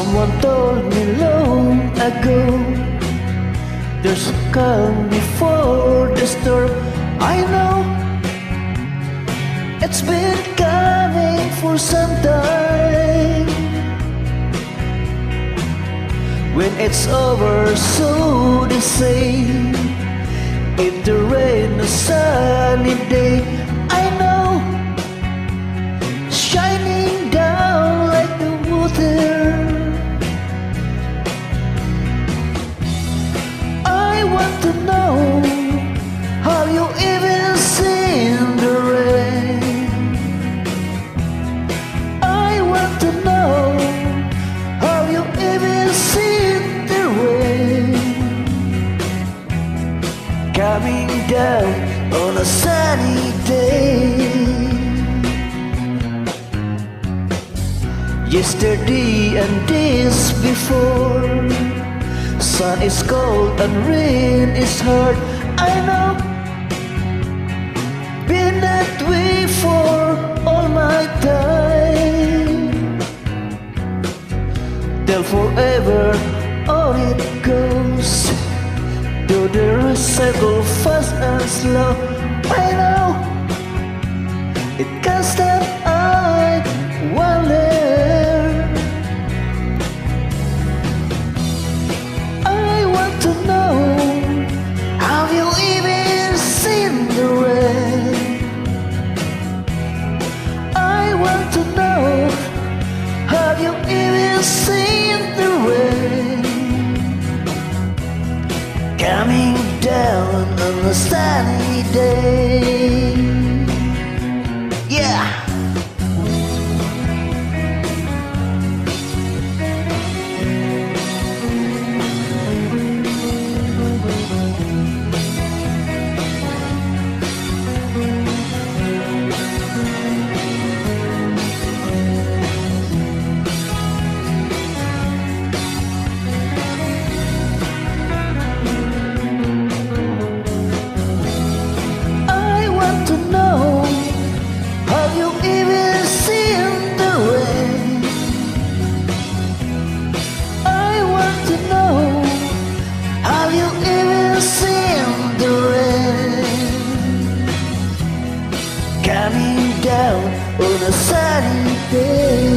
Someone told me long ago, there's a calm before the storm. I know it's been coming for some time. When it's over, so they say, if the rain a sunny day, I know, shining down like the water. I want to know, have you even seen the rain? I want to know, have you even seen the rain coming down on a sunny day? Yesterday and days before, sun is cold and rain is hard. I know, been that way for all my time. Till forever on it goes, though the recycle fast and slow. I know, it can't stop, I wonder. I want to know, have you even seen the rain? I want to know, have you even seen the rain coming down on a sunny day? Yeah. Coming down on a sunny day.